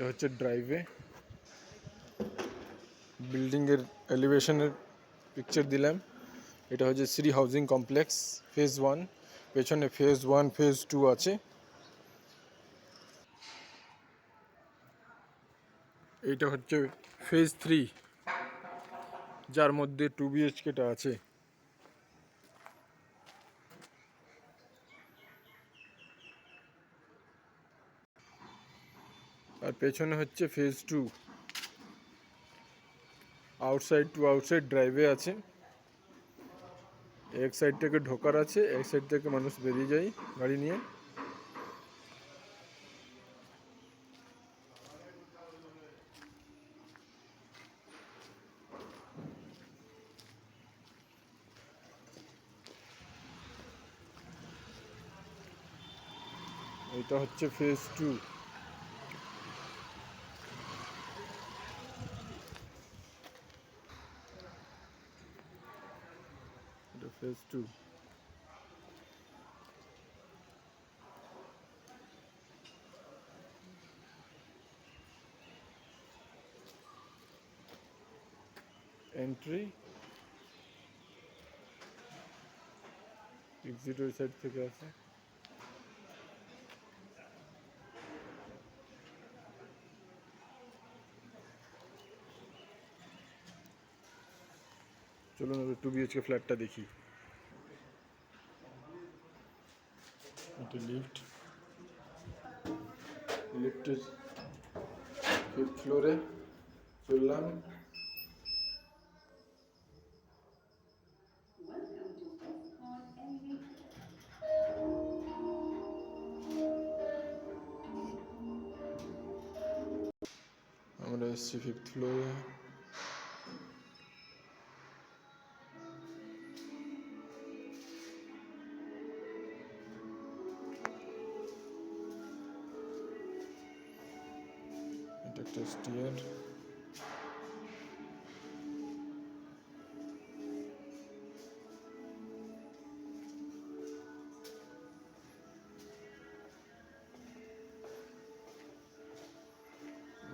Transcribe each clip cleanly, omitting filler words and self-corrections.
এটা হচ্ছে ড্রাইভে, বিল্ডিংয়ের এলিভেশনের পিকচার দিলাম। এটা হচ্ছে শ্রী হাউজিং কমপ্লেক্স ফেজ 1, পেছনে ফেজ 1 ফেজ 2 আছে। এইটা হচ্ছে ফেজ 3, যার মধ্যে 2 BHKটা আছে। আর পেছনে হচ্ছে ফেজ 2, আউটসাইড টু আউটসাইড ড্রাইভে আছে। এক সাইড থেকে ঢোকার আছে, এক সাইড থেকে মানুষ বেরিয়ে যায় গাড়ি নিয়ে। এটা হচ্ছে ফেজ 2। এটা ফেজ 2। এন্ট্রি, এক্সিট ওই সাইড থেকে আছে। চলুন 2 BHK ফ্ল্যাটটা দেখি। এটা লিফট, লিফটের 5th ফ্লোরে চললাম। আমরা এসেছি 5th ফ্লোরে। এটা একটা স্টিয়ার।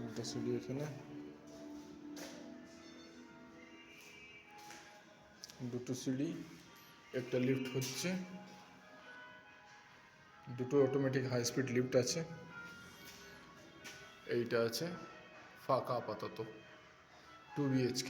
একটা সিঁড়ি এখানে, দুটো সিঁড়ি, একটা লিফট হচ্ছে। দুটো অটোমেটিক হাই স্পিড লিফট আছে। এইটা আছে ফাঁকা আপাতত, 2 BHK।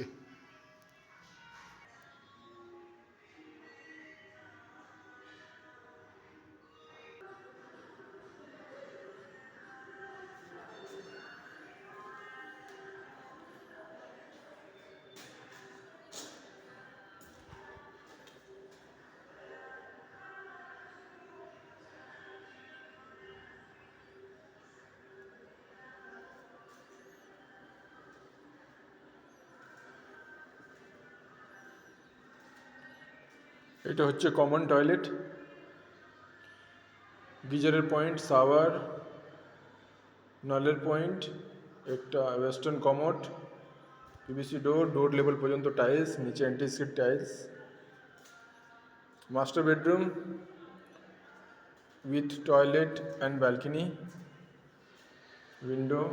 এটা হচ্ছে কমন টয়লেট, গিজারের পয়েন্ট, শাওয়ার, নলের পয়েন্ট, একটা ওয়েস্টার্ন কমোড, PVC ডোর, ডোর লেভেল পর্যন্ত টাইলস, নিচে anti skid tiles. Master bedroom with toilet and balcony, window.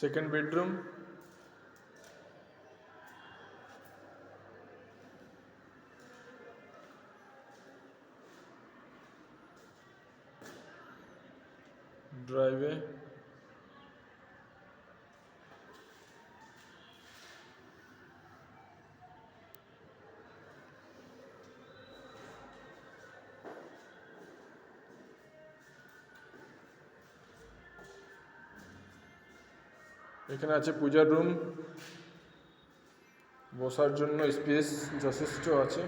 Second bedroom, ড্রাইভে, এখানে আছে পূজার রুম, বসার জন্য স্পেস যথেষ্ট আছে।